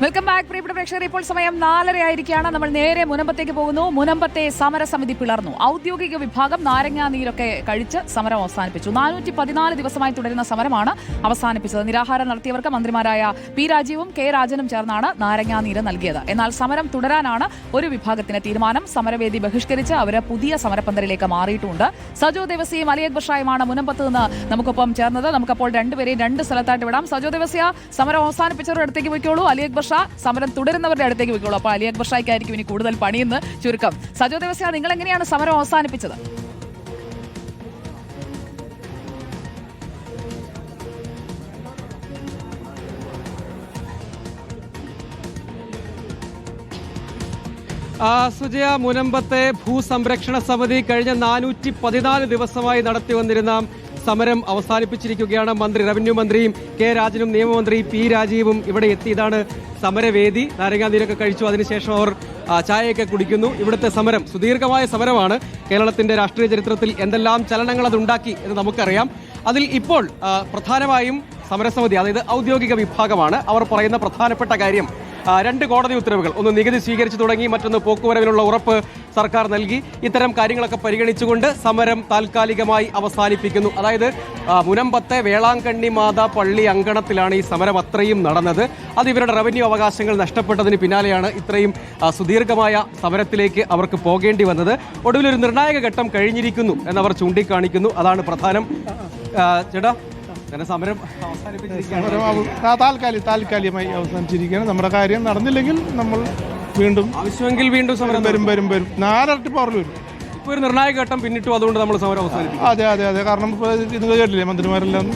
Welcome back പ്രിയപ്പെട്ട പ്രേക്ഷകർ. ഇപ്പോൾ സമയം 4:30 ആയിരിക്കുകയാണ്. നമ്മൾ നേരെ മുനമ്പത്തേക്ക് പോകുന്നു. മുനമ്പത്തെ സമരസമിതി പിളർന്നു. ഔദ്യോഗിക വിഭാഗം നാരങ്ങാ നീരൊക്കെ കഴിച്ച് സമരം അവസാനിപ്പിച്ചു. 414 ദിവസമായി തുടരുന്ന സമരമാണ് അവസാനിപ്പിച്ചത്. നിരാഹാരം നടത്തിയവർക്ക് മന്ത്രിമാരായ പി രാജീവും കെ രാജനും ചേർന്നാണ് നാരങ്ങാ നീര് നൽകിയത്. എന്നാൽ സമരം തുടരാനാണ് ഒരു വിഭാഗത്തിന്റെ തീരുമാനം. സമരവേദി ബഹിഷ്കരിച്ച് അവർ പുതിയ സമരപന്തലിലേക്ക് മാറിയിട്ടുണ്ട്. സജോ ദേവസ്യയും അലി അക്ബർ ഷായുമാണ് മുനമ്പത്ത് നിന്ന് നമുക്കൊപ്പം ചേർന്നത്. നമുക്കപ്പോൾ രണ്ടുപേരെയും രണ്ട് സ്ഥലത്തായിട്ട് വിടാം. സജോ ദേവസ്യ, സമരം അവസാനിപ്പിച്ചവരുടെ അടുത്തേക്ക് പോയിക്കോളൂ. അലി അക്ബർ ഷാ, സമരം തുടരുന്നവരുടെ അടുത്തേക്ക് പോയിക്കോളൂ. അപ്പോൾ അലി അക്ബർ ഷായ്ക്കായിരിക്കും ഇനി കൂടുതൽ പണിയെന്ന് ചുരുക്കം. സജോ ദേവസ്യ, നിങ്ങൾ എങ്ങനെയാണ് സമരം അവസാനിപ്പിച്ചത്? സുജയ, മുനമ്പത്തെ ഭൂസംരക്ഷണ സമിതി കഴിഞ്ഞ 414 ദിവസമായി നടത്തി വന്നിരുന്ന സമരം അവസാനിപ്പിച്ചിരിക്കുകയാണ്. റവന്യൂ മന്ത്രിയും കെ രാജനും നിയമമന്ത്രി പി രാജീവും ഇവിടെ എത്തിയതാണ് സമരവേദി. നാരങ്ങാനീരൊക്കെ കഴിച്ചു. അതിനുശേഷം അവർ ചായയൊക്കെ കുടിക്കുന്നു. ഇവിടുത്തെ സമരം സുദീർഘമായ സമരമാണ്. കേരളത്തിന്റെ രാഷ്ട്രീയ ചരിത്രത്തിൽ എന്തെല്ലാം ചലനങ്ങൾ അതുണ്ടാക്കി എന്ന് നമുക്കറിയാം. അതിൽ ഇപ്പോൾ പ്രധാനമായും സമരസമിതി, അതായത് ഔദ്യോഗിക വിഭാഗമാണ്, അവർ പറയുന്ന പ്രധാനപ്പെട്ട കാര്യം 2 കോടതി ഉത്തരവുകൾ, ഒന്ന് നികുതി സ്വീകരിച്ചു തുടങ്ങി, മറ്റൊന്ന് പോക്കുവരവിനുള്ള ഉറപ്പ് സർക്കാർ നൽകി. ഇത്തരം കാര്യങ്ങളൊക്കെ പരിഗണിച്ചുകൊണ്ട് സമരം താൽക്കാലികമായി അവസാനിപ്പിക്കുന്നു. അതായത് മുനമ്പത്തെ വേളാങ്കണ്ണി മാതാ പള്ളി അങ്കണത്തിലാണ് ഈ സമരം അത്രയും നടന്നത്. അത് ഇവരുടെ റവന്യൂ അവകാശങ്ങൾ നഷ്ടപ്പെട്ടതിന് പിന്നാലെയാണ് ഇത്രയും സുദീർഘമായ സമരത്തിലേക്ക് അവർക്ക് പോകേണ്ടി വന്നത്. ഒടുവിലൊരു നിർണായക ഘട്ടം കഴിഞ്ഞിരിക്കുന്നു എന്നവർ ചൂണ്ടിക്കാണിക്കുന്നു. അതാണ് പ്രധാനം. ചേട്ടാ, സമരം താൽക്കാലികമായി അവസാനിച്ചിരിക്കുകയാണ്. നമ്മുടെ കാര്യം നടന്നില്ലെങ്കിൽ നമ്മൾ വീണ്ടും ആവശ്യമെങ്കിൽ വീണ്ടും സമരം വരും 4 പവറിൽ വരും. ഇപ്പോൾ ഒരു നിർണായക ഘട്ടം പിന്നിട്ടു, അതുകൊണ്ട് നമ്മൾ സമരം അവസാനിപ്പിക്കും. അതെ. കാരണം ഇപ്പോൾ നിങ്ങൾ കേട്ടില്ലേ, മന്ത്രിമാരെല്ലാം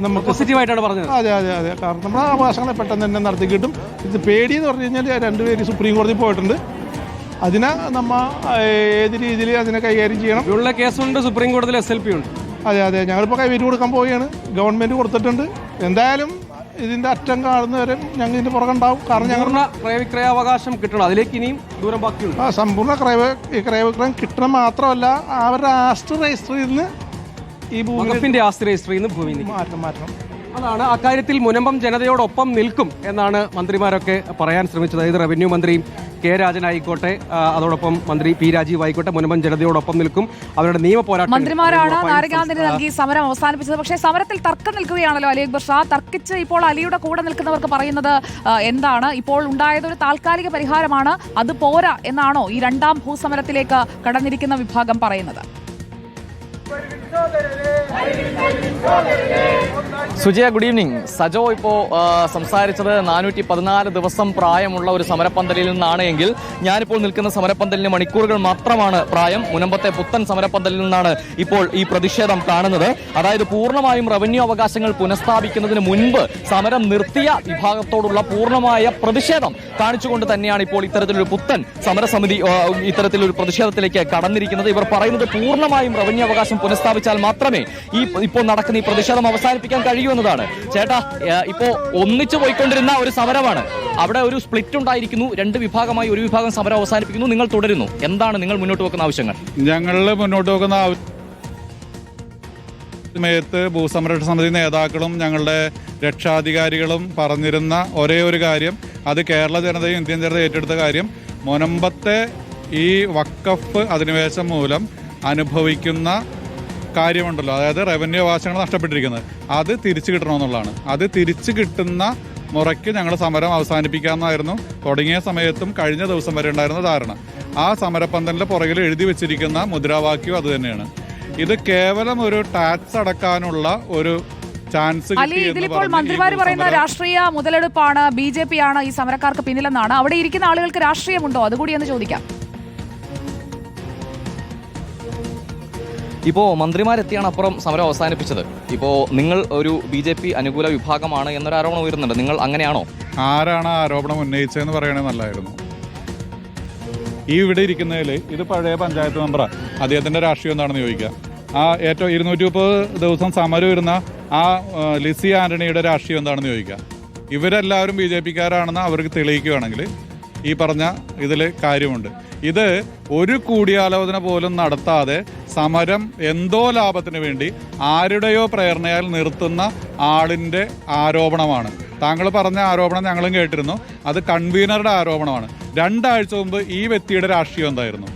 നമുക്ക് പോസിറ്റീവായിട്ടാണ് പറഞ്ഞത്. അതെ. കാരണം നമ്മുടെ അവകാശങ്ങളെ പെട്ടെന്ന് തന്നെ നടത്തി കിട്ടും. ഇത് പേടിയെന്ന് പറഞ്ഞു കഴിഞ്ഞാൽ 2 പേര് സുപ്രീം കോടതി പോയിട്ടുണ്ട്. അതിനെ നമ്മൾ ഏത് രീതിയിൽ അതിനെ കൈകാര്യം ചെയ്യണം. ഉള്ള കേസുണ്ട്, സുപ്രീം കോടതിയിൽ SLP ഉണ്ട്. അതെ. ഞങ്ങളിപ്പോൾ കൈവീറ്റ് കൊടുക്കാൻ പോവുകയാണ്. ഗവൺമെന്റ് കൊടുത്തിട്ടുണ്ട്. എന്തായാലും ഇതിന്റെ അറ്റം കാണുന്നവരെ ഞങ്ങൾ ഇതിന്റെ പുറകുണ്ടാവും. കാരണം ഞങ്ങളുടെ ക്രയവിക്രയാവകാശം കിട്ടണം. അതിലേക്ക് ഇനിയും ദൂരം ബാക്കിയുണ്ട്. സമ്പൂർണ്ണ ക്രയവിക്രയം കിട്ടണം മാത്രമല്ല, അവരുടെ ആസ്തി രജിസ്റ്ററിൽ നിന്ന് ഈ ഭൂമിന്റെ ആസ്തി രജിസ്റ്ററിൽ നിന്ന് ഭൂമി മാറ്റണം. അതാണ് അക്കാര്യത്തിൽ മുനമ്പം ജനതയോടൊപ്പം നിൽക്കും എന്നാണ് മന്ത്രിമാരൊക്കെ പറയാൻ ശ്രമിച്ചത്. അതായത് റവന്യൂ മന്ത്രി കെ രാജനായിക്കോട്ടെ, അതോടൊപ്പം മന്ത്രി പി രാജീവ് ആയിക്കോട്ടെ, മുനമ്പം ജനതയോടൊപ്പം നിൽക്കും. അവരുടെ നിയമ പോരാട്ടം മന്ത്രിമാരാണ് നാരങ്ങാനീര് നൽകി സമരം അവസാനിപ്പിച്ചത്. പക്ഷേ സമരത്തിൽ തർക്കം നിൽക്കുകയാണല്ലോ അലി അക്ബർ ഷാ. തർക്കിച്ച് ഇപ്പോൾ അലിയുടെ കൂടെ നിൽക്കുന്നവർക്ക് പറയുന്നത് എന്താണ്? ഇപ്പോൾ ഉണ്ടായത് ഒരു താൽക്കാലിക പരിഹാരമാണ്, അത് പോരാ എന്നാണോ ഈ 2ാം ഭൂസമരത്തിലേക്ക് കടന്നിരിക്കുന്ന വിഭാഗം പറയുന്നത്? Sujaya, good evening. സജോ ഇപ്പോൾ സംസാരിച്ചത് 414 ദിവസം പ്രായമുള്ള ഒരു സമരപ്പന്തലിൽ നിന്നാണ് എങ്കിൽ ഞാനിപ്പോൾ നിൽക്കുന്ന സമരപ്പന്തലിന് മണിക്കൂറുകൾ മാത്രമാണ് പ്രായം. മുനമ്പത്തെ പുത്തൻ സമരപ്പന്തലിൽ നിന്നാണ് ഇപ്പോൾ ഈ പ്രതിഷേധം കാണുന്നത്. അതായത് പൂർണ്ണമായും റവന്യൂ അവകാശങ്ങൾ പുനഃസ്ഥാപിക്കുന്നതിന് മുൻപ് സമരം നിർത്തിയ വിഭാഗത്തോടുള്ള പൂർണ്ണമായ പ്രതിഷേധം കാണിച്ചുകൊണ്ട് തന്നെയാണ് ഇപ്പോൾ ഇത്തരത്തിലൊരു പുത്തൻ സമരസമിതി ഇത്തരത്തിലൊരു പ്രതിഷേധത്തിലേക്ക് കടന്നിരിക്കുന്നത്. ഇവർ പറയുന്നത് പൂർണ്ണമായും റവന്യൂ അവകാശം പുനഃസ്ഥാപിച്ചാൽ മാത്രമേ ഇപ്പോൾ നടക്കുന്ന ഈ പ്രതിഷേധം അവസാനിപ്പിക്കാൻ കഴിയുമെന്നതാണ്. ചേട്ടാ, ഇപ്പോ ഒന്നിച്ചു പോയിക്കൊണ്ടിരുന്ന ഒരു സമരമാണ്. അവിടെ ഒരു സ്പ്ലിറ്റ് ഉണ്ടായിരിക്കുന്നു. 2 വിഭാഗമായി ഒരു വിഭാഗം സമരം അവസാനിപ്പിക്കുന്നു. നിങ്ങൾ തുടരുന്നു. എന്താണ് നിങ്ങൾ മുന്നോട്ട് വെക്കുന്ന ആവശ്യങ്ങൾ? ഞങ്ങൾ മുന്നോട്ട് വെക്കുന്ന സമയത്ത് ഭൂസംരക്ഷണ സമിതി നേതാക്കളും ഞങ്ങളുടെ രക്ഷാധികാരികളും പറഞ്ഞിരുന്ന ഒരേ ഒരു കാര്യം, അത് കേരള ജനതയും ഇന്ത്യൻ ജനതയും ഏറ്റെടുത്ത കാര്യം, മുനമ്പത്തെ ഈ വഖഫ് അധിനിവേശം മൂലം അനുഭവിക്കുന്ന കാര്യമുണ്ടല്ലോ, അതായത് റവന്യൂ അവകാശങ്ങൾ നഷ്ടപ്പെട്ടിരിക്കുന്നത്, അത് തിരിച്ചു കിട്ടണമെന്നുള്ളതാണ്. അത് തിരിച്ചു കിട്ടുന്ന മുറയ്ക്ക് ഞങ്ങൾ സമരം അവസാനിപ്പിക്കാമെന്നായിരുന്നു തുടങ്ങിയ സമയത്തും കഴിഞ്ഞ ദിവസം വരെ ഉണ്ടായിരുന്ന ധാരണ. ആ സമരപ്പന്തലിന്റെ പുറകിൽ എഴുതി വെച്ചിരിക്കുന്ന മുദ്രാവാക്യം അത് തന്നെയാണ്. ഇത് കേവലം ഒരു ടാക്സ് അടക്കാനുള്ള ഒരു ചാൻസ്. ഇതിലിപ്പോൾ മന്ത്രിമാർ പറയുന്ന രാഷ്ട്രീയ മുതലെടുപ്പാണ്, BJP ആണ് ഈ സമരക്കാർക്ക് പിന്നിലെന്നാണ്. അവിടെ ഇരിക്കുന്ന ആളുകൾക്ക് രാഷ്ട്രീയമുണ്ടോ? അതുകൂടി ഒന്ന് ചോദിക്കാം. ഇപ്പോൾ മന്ത്രിമാരെത്തിയാണ് അപ്പുറം സമരം അവസാനിപ്പിച്ചത്. ഇപ്പോൾ നിങ്ങൾ ഒരു BJP അനുകൂല വിഭാഗമാണ് എന്നൊരു ആരോപണം ഉയരുന്നുണ്ട്. നിങ്ങൾ അങ്ങനെയാണോ? ആരാണ് ആരോപണം ഉന്നയിച്ചതെന്ന് പറയണേ നല്ലായിരുന്നു. ഈ ഇവിടെ ഇരിക്കുന്നതിൽ ഇത് പഴയ പഞ്ചായത്ത് മെമ്പറാണ്. അദ്ദേഹത്തിന്റെ രാഷ്ട്രീയം എന്താണെന്ന് ചോദിക്കുക. ആ ഏറ്റവും 230 ദിവസം സമരം വരുന്ന ആ ലിസി ആന്റണിയുടെ രാഷ്ട്രീയം എന്താണെന്ന് ചോദിക്കുക. ഇവരെല്ലാവരും BJPക്കാരാണെന്ന് അവർക്ക് തെളിയിക്കുകയാണെങ്കിൽ ഈ പറഞ്ഞ ഇതിൽ കാര്യമുണ്ട്. ഇത് ഒരു കൂടിയാലോചന പോലും നടത്താതെ സമരം എന്തോ ലാഭത്തിന് വേണ്ടി ആരുടെയോ പ്രേരണയാൽ നിർത്തുന്ന ആളിൻ്റെ ആരോപണമാണ്. താങ്കൾ പറഞ്ഞ ആരോപണം ഞങ്ങളും കേട്ടിരുന്നു. അത് കൺവീനറുടെ ആരോപണമാണ്. 2 ആഴ്ച മുമ്പ് ഈ വ്യക്തിയുടെ രാഷ്ട്രീയം എന്തായിരുന്നു?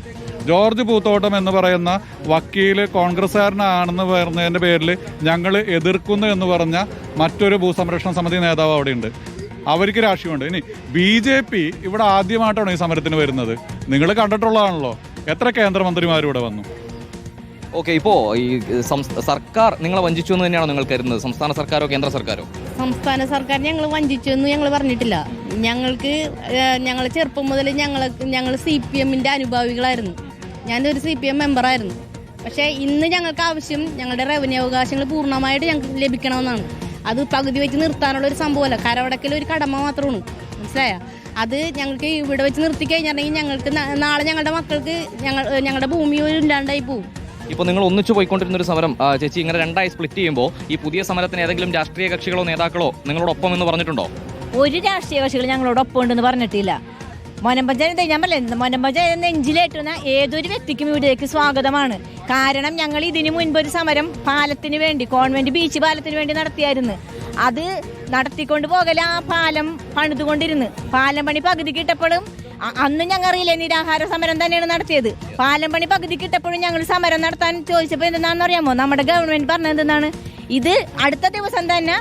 ജോർജ് പൂത്തോട്ടം എന്ന് പറയുന്ന വക്കീല് കോൺഗ്രസ്സുകാരനാണെന്ന് പറഞ്ഞതിൻ്റെ പേരിൽ ഞങ്ങൾ എതിർക്കുന്നു എന്ന് പറഞ്ഞ മറ്റൊരു ഭൂസംരക്ഷണ സമിതി നേതാവ് അവിടെയുണ്ട്. അവർക്ക് രാഷ്ട്രീയമുണ്ട്. ഇനി BJP ഇവിടെ ആദ്യമായിട്ടാണ് ഈ സമരത്തിന് വരുന്നത്. നിങ്ങൾ കണ്ടിട്ടുള്ളതാണല്ലോ. എത്ര കേന്ദ്രമന്ത്രിമാർ ഇവിടെ വന്നു? ഓക്കെ, ഇപ്പോ ഈ സർക്കാർ നിങ്ങളെ വഞ്ചിച്ചു എന്ന് തന്നെയാണോ നിങ്ങൾ കരുതുന്നത്? സംസ്ഥാന സർക്കാരോ കേന്ദ്ര സർക്കാരോ? സംസ്ഥാന സർക്കാർ ഞങ്ങൾ വഞ്ചിച്ചു എന്ന് ഞങ്ങൾ പറഞ്ഞിട്ടില്ല. ഞങ്ങൾ ചെറുപ്പം മുതൽ ഞങ്ങൾ CPMന്റെ അനുഭാവികളായിരുന്നു. ഞാനൊരു CPM മെമ്പറായിരുന്നു. പക്ഷേ ഇന്ന് ഞങ്ങൾക്ക് ആവശ്യം ഞങ്ങളുടെ റവന്യൂ അവകാശങ്ങൾ പൂർണ്ണമായിട്ട് ഞങ്ങൾക്ക് ലഭിക്കണമെന്നാണ്. അത് പകുതി വെച്ച് നിർത്താനുള്ള ഒരു സംഭവമല്ല. കരവടക്കൽ ഒരു കടമ മാത്രമാണ്. മനസ്സിലായ? അത് ഞങ്ങൾക്ക് ഇവിടെ വെച്ച് നിർത്തി കഴിഞ്ഞിട്ടുണ്ടെങ്കിൽ ഞങ്ങൾക്ക് നാളെ ഞങ്ങളുടെ മക്കൾക്ക് ഞങ്ങളുടെ ഭൂമി ഇല്ലാണ്ടായി പോകും. ഇപ്പോൾ നിങ്ങൾ ഒന്നിച്ചു പോയിക്കൊണ്ടിരുന്ന ഒരു സമരം ചേച്ചി ഇങ്ങനെ 2ആയി സ്പ്ലിറ്റ് ചെയ്യുമ്പോൾ ഈ പുതിയ സമരത്തിന് ഏതെങ്കിലും രാഷ്ട്രീയ കക്ഷികളോ നേതാക്കളോ നിങ്ങളോടൊപ്പം എന്ന് പറഞ്ഞിട്ടുണ്ടോ? ഒരു രാഷ്ട്രീയ കക്ഷികൾ ഞങ്ങളോടൊപ്പം ഉണ്ടെന്ന് പറഞ്ഞിട്ടില്ല. മൊനമ്പഞ്ചായത്ത് ഞാൻ പറഞ്ഞില്ല, മൊനമ്പഞ്ചായത്ത് നെഞ്ചിലേറ്റുന്ന ഏതൊരു വ്യക്തിക്കും ഇവിടേക്ക് സ്വാഗതമാണ്. കാരണം ഞങ്ങൾ ഇതിനു മുൻപ് ഒരു സമരം പാലത്തിന് വേണ്ടി, കോൺവെന്റ് ബീച്ച് പാലത്തിന് വേണ്ടി നടത്തിയായിരുന്നു. അത് നടത്തിക്കൊണ്ട് പോകല ആ പാലം പണിതുകൊണ്ടിരുന്നു. പാലം പണി പകുതി കിട്ടപ്പോഴും അന്ന് ഞങ്ങൾ അറിയില്ല, നിരാഹാര സമരം തന്നെയാണ് നടത്തിയത്. പാലം പണി പകുതി കിട്ടപ്പോഴും ഞങ്ങൾ സമരം നടത്താൻ ചോദിച്ചപ്പോൾ എന്താണെന്ന് അറിയാമോ? നമ്മുടെ ഗവൺമെന്റ് പറഞ്ഞത് എന്താണ്? ഇത് അടുത്ത ദിവസം തന്നെ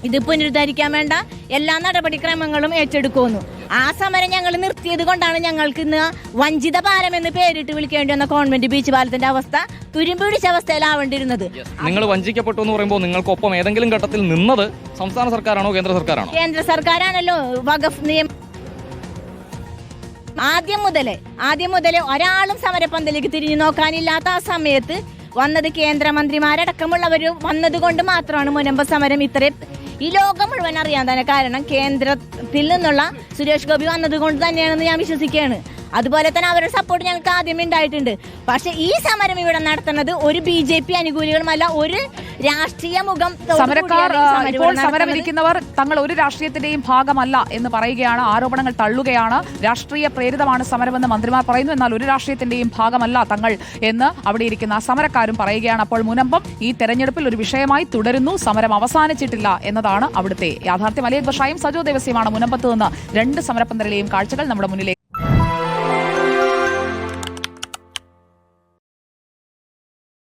ഇത് പുനരുദ്ധരിക്കാൻ വേണ്ട എല്ലാ നടപടിക്രമങ്ങളും ഏറ്റെടുക്കുമെന്നു. ആ സമരം ഞങ്ങൾ നിർത്തിയത് കൊണ്ടാണ് ഞങ്ങൾക്ക് ഇന്ന് വഞ്ചിത പാലം എന്ന് പേരിട്ട് വിളിക്കേണ്ടി വന്ന കോൺവെന്റ് ബീച്ച് പാലത്തിന്റെ അവസ്ഥ തുരുമ്പ് പിടിച്ച അവസ്ഥയിലാവേണ്ടിരുന്നത്. നിങ്ങൾ വഞ്ചിക്കപ്പെട്ടു എന്ന് പറയുമ്പോൾ നിങ്ങൾക്കൊപ്പം ഏതെങ്കിലും ഘട്ടത്തിൽ നിന്നത് സംസ്ഥാന സർക്കാരാണോ കേന്ദ്ര സർക്കാരാണോ? കേന്ദ്ര സർക്കാരാണല്ലോ. വഖഫ് നിയമം ആദ്യം മുതലേ ഒരാളും സമരപന്തലേക്ക് തിരിഞ്ഞു നോക്കാനില്ലാത്ത ആ സമയത്ത് വന്നത് കേന്ദ്രമന്ത്രിമാരടക്കമുള്ളവർ വന്നത് കൊണ്ട് മാത്രമാണ് മുനമ്പ സമരം ഇത്രയും ഈ ലോകം മുഴുവൻ അറിയാൻ തന്നെ കാരണം കേന്ദ്രത്തിൽ നിന്നുള്ള സുരേഷ് ഗോപി വന്നത് കൊണ്ട് തന്നെയാണെന്ന് ഞാൻ വിശ്വസിക്കുകയാണ്. അതുപോലെ തന്നെ അവരുടെ സപ്പോർട്ട് ഞങ്ങൾക്ക് ആദ്യമേ ഉണ്ടായിട്ടുണ്ട്. പക്ഷെ ഈ സമരം ഇവിടെ നടത്തുന്നത് ഒരു BJP അനുകൂലികളുമല്ല, ഒരു രാഷ്ട്രീയ മുഖം. സമരക്കാർ ഇപ്പോൾ സമരമിരിക്കുന്നവർ തങ്ങൾ ഒരു രാഷ്ട്രീയത്തിന്റെയും ഭാഗമല്ല എന്ന് പറയുകയാണ്. ആരോപണങ്ങൾ തള്ളുകയാണ്. രാഷ്ട്രീയ പ്രേരിതമാണ് സമരമെന്ന് മന്ത്രിമാർ പറയുന്നു. എന്നാൽ ഒരു രാഷ്ട്രീയത്തിന്റെയും ഭാഗമല്ല തങ്ങൾ എന്ന് അവിടെ ഇരിക്കുന്ന സമരക്കാരും പറയുകയാണ്. അപ്പോൾ മുനമ്പം ഈ തെരഞ്ഞെടുപ്പിൽ ഒരു വിഷയമായി തുടരുന്നു. സമരം അവസാനിച്ചിട്ടില്ല എന്നതാണ് അവിടുത്തെ യാഥാർത്ഥ്യം. അലി അക്ബർ ഷായും സജോ ദേവസ്യമാണ് മുനമ്പത്ത് നിന്ന് 2 സമരപന്തലിലെയും കാഴ്ചകൾ നമ്മുടെ മുന്നിലേക്ക്